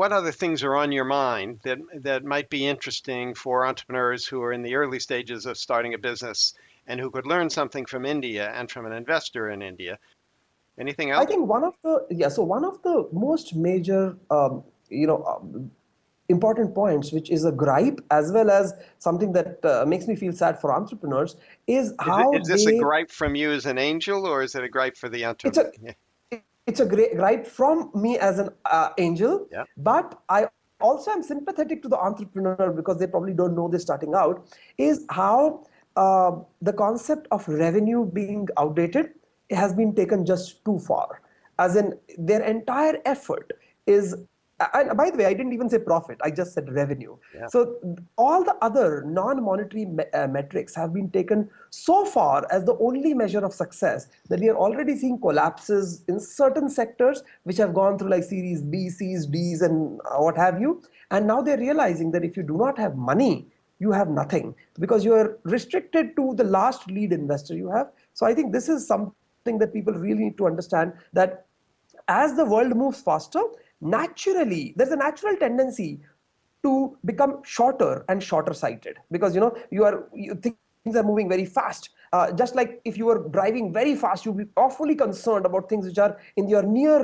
what other things are on your mind that might be interesting for entrepreneurs who are in the early stages of starting a business and who could learn something from India and from an investor in India? Anything I else? think one of the most major, you know, important points, which is a gripe as well as something that makes me feel sad for entrepreneurs, is Is how this a gripe from you as an angel, or is it a gripe for the it's a entrepreneur? it's a great gripe from me as an angel, Yeah. but I also am sympathetic to the entrepreneur because they probably don't know this starting out, is how the concept of revenue being outdated has been taken just too far. As in, their entire effort is, and by the way, I didn't even say profit, I just said revenue. Yeah. So all the other non-monetary metrics have been taken so far as the only measure of success that we are already seeing collapses in certain sectors which have gone through like series B, C's, D's, and what have you. And now they're realizing that if you do not have money, you have nothing because you are restricted to the last lead investor you have. So I think this is something that people really need to understand, that as the world moves faster, naturally there's a natural tendency to become shorter and shorter sighted, because things are moving very fast. Just like if you were driving very fast, you'd be awfully concerned about things which are in your near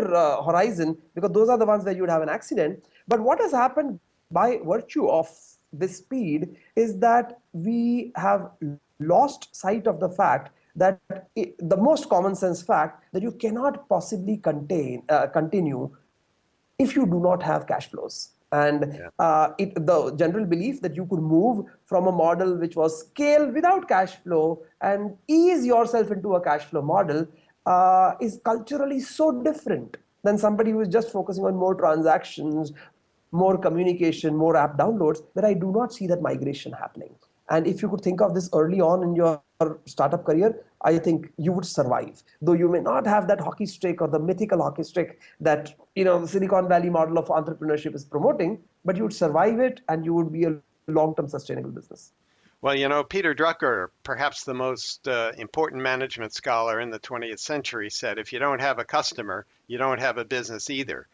horizon, because those are the ones where you would have an accident. But what has happened by virtue of this speed is that we have lost sight of the fact that the most common sense fact that you cannot possibly continue if you do not have cash flows. And Yeah. the general belief that you could move from a model which was scale without cash flow and ease yourself into a cash flow model is culturally so different than somebody who is just focusing on more transactions, more communication, more app downloads, that I do not see that migration happening. And if you could think of this early on in your startup career, I think you would survive. Though you may not have that hockey stick or the mythical hockey stick that the Silicon Valley model of entrepreneurship is promoting, but you would survive it and you would be a long-term sustainable business. Well, Peter Drucker, perhaps the most important management scholar in the 20th century, said, if you don't have a customer, you don't have a business either.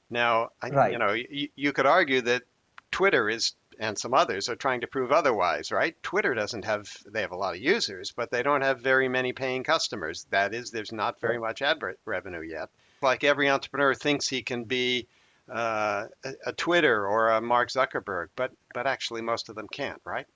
Now, Right. you could argue that Twitter is, and some others are trying to prove otherwise, right? Twitter doesn't have, they have a lot of users, but they don't have very many paying customers. That is, there's not very much ad revenue yet. Like every entrepreneur thinks he can be a Twitter or a Mark Zuckerberg, but actually most of them can't, right?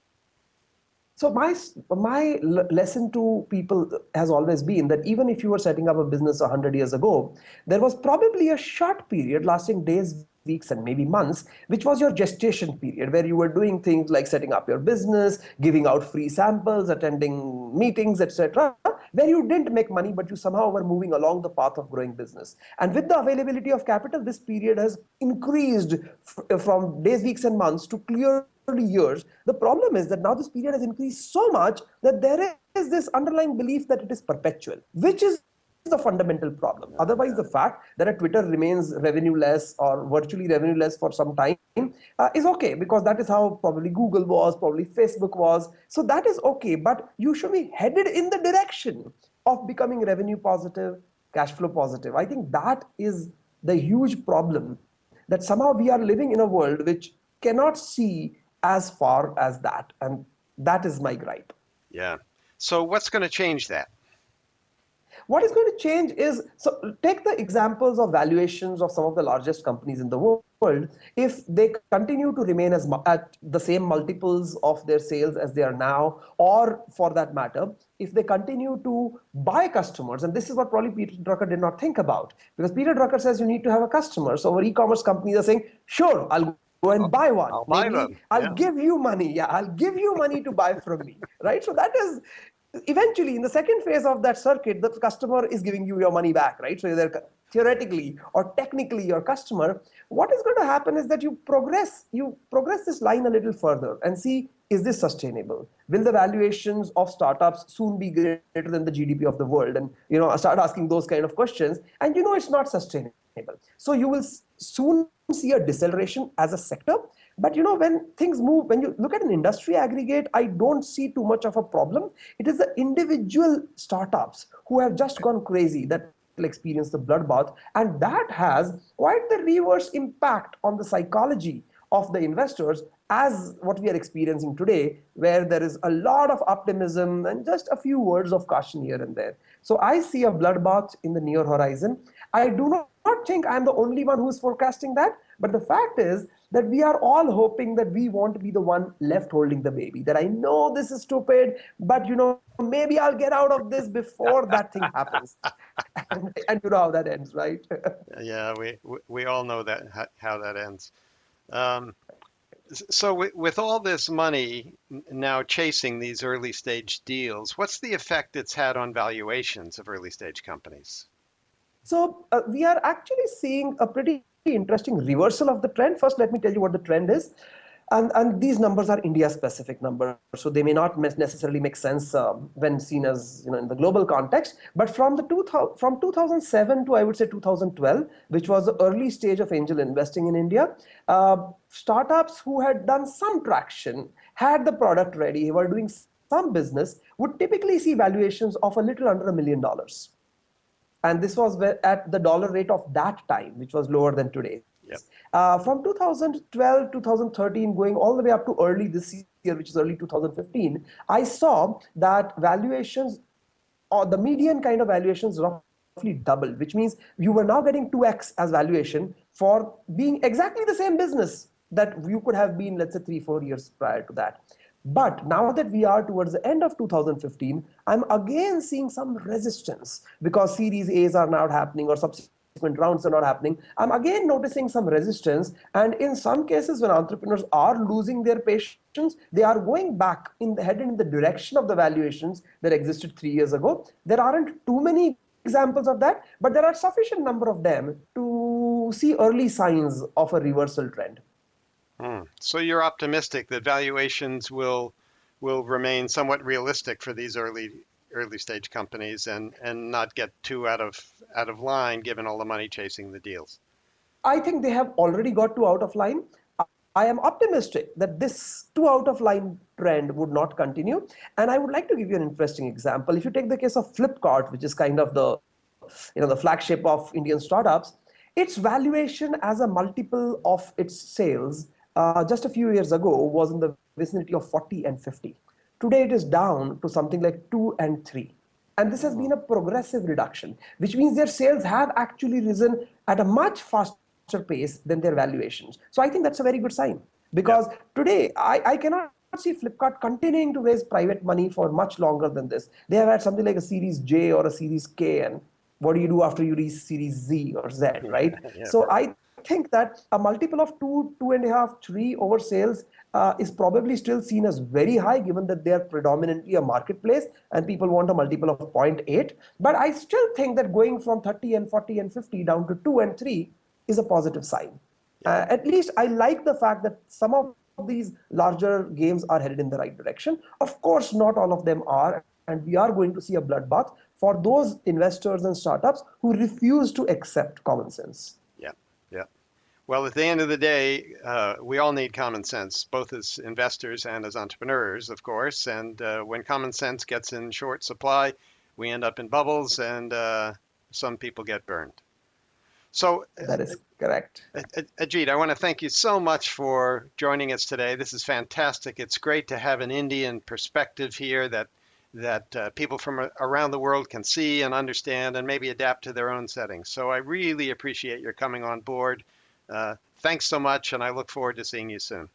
So my lesson to people has always been that even if you were setting up a business 100 years ago, there was probably a short period lasting days, weeks, and maybe months, which was your gestation period, where you were doing things like setting up your business, giving out free samples, attending meetings, etc., where you didn't make money, but you somehow were moving along the path of growing business. And with the availability of capital, this period has increased from days, weeks, and months to clearly years. The problem is that now this period has increased so much that there is this underlying belief that it is perpetual, which is the fundamental problem. Otherwise, the fact that a Twitter remains revenue-less or virtually revenue-less for some time is okay, because that is how probably Google was, probably Facebook was. So that is okay, but you should be headed in the direction of becoming revenue positive, cash flow positive. I think that is the huge problem, that somehow we are living in a world which cannot see as far as that. And that is my gripe. Yeah. So what's going to change that? What is going to change is, so take the examples of valuations of some of the largest companies in the world. If they continue to remain at the same multiples of their sales as they are now, or for that matter, if they continue to buy customers, and this is what probably Peter Drucker did not think about, because Peter Drucker says you need to have a customer. So our e-commerce companies are saying, sure, I'll go and buy one. I'll Namely, buy them. I'll Yeah. give you money. Yeah, I'll give you money to buy from me. Right? So that is eventually in the second phase of that circuit, the customer is giving you your money back, right? So they're theoretically or technically your customer. What is going to happen is that you progress this line a little further and see, is this sustainable? Will the valuations of startups soon be greater than the GDP of the world? And start asking those kind of questions, and it's not sustainable. So you will soon see a deceleration as a sector. But when things move, when you look at an industry aggregate, I don't see too much of a problem. It is the individual startups who have just gone crazy, that experience the bloodbath, and that has quite the reverse impact on the psychology of the investors as what we are experiencing today, where there is a lot of optimism and just a few words of caution here and there. So I see a bloodbath in the near horizon. I do not think I'm the only one who's forecasting that, but the fact is that we are all hoping that we won't be the one left holding the baby. That I know this is stupid, but maybe I'll get out of this before that thing happens. And you know how that ends, right? Yeah, we all know that how that ends. Um, so with all this money now chasing these early stage deals, what's the effect it's had on valuations of early stage companies? So we are actually seeing a pretty interesting reversal of the trend. First, let me tell you what the trend is. And these numbers are India specific numbers, so they may not necessarily make sense when seen as in the global context. But from 2007 to I would say 2012, which was the early stage of angel investing in India, startups who had done some traction, had the product ready, were doing some business, would typically see valuations of a little under $1 million, and this was at the dollar rate of that time, which was lower than today's. Yep. From 2012, 2013, going all the way up to early this year, which is early 2015, I saw that valuations, or the median kind of valuations, roughly doubled, which means you were now getting 2x as valuation for being exactly the same business that you could have been, let's say, 3-4 years prior to that. But now that we are towards the end of 2015, I'm again seeing some resistance because Series A's are not happening or subsequent rounds are not happening. I'm again noticing some resistance. And in some cases, when entrepreneurs are losing their patience, they are going back headed in the direction of the valuations that existed 3 years ago. There aren't too many examples of that, but there are sufficient number of them to see early signs of a reversal trend. So you're optimistic that valuations will remain somewhat realistic for these early stage companies and not get too out of line given all the money chasing the deals. I think they have already got to out of line. I am optimistic that this two out of line trend would not continue. And I would like to give you an interesting example. If you take the case of Flipkart, which is kind of the flagship of Indian startups, its valuation as a multiple of its sales just a few years ago was in the vicinity of 40 and 50. Today it is down to something like 2 and 3. And this has been a progressive reduction, which means their sales have actually risen at a much faster pace than their valuations. So I think that's a very good sign, Yep. because today I cannot see Flipkart continuing to raise private money for much longer than this. They have had something like a Series J or a Series K, and what do you do after you reach Series Z or Z, right? Yeah. So I think that a multiple of 2, 2.5, 3 over sales is probably still seen as very high, given that they are predominantly a marketplace and people want a multiple of 0.8. But I still think that going from 30 and 40 and 50 down to 2 and 3 is a positive sign. Yeah. At least I like the fact that some of these larger games are headed in the right direction. Of course, not all of them are, and we are going to see a bloodbath for those investors and startups who refuse to accept common sense. Yeah. Yeah. Well, at the end of the day, we all need common sense, both as investors and as entrepreneurs, of course. And when common sense gets in short supply, we end up in bubbles, and some people get burned. So, That is correct. Ajit, I want to thank you so much for joining us today. This is fantastic. It's great to have an Indian perspective here that people from around the world can see and understand and maybe adapt to their own settings. So I really appreciate your coming on board. Thanks so much, and I look forward to seeing you soon.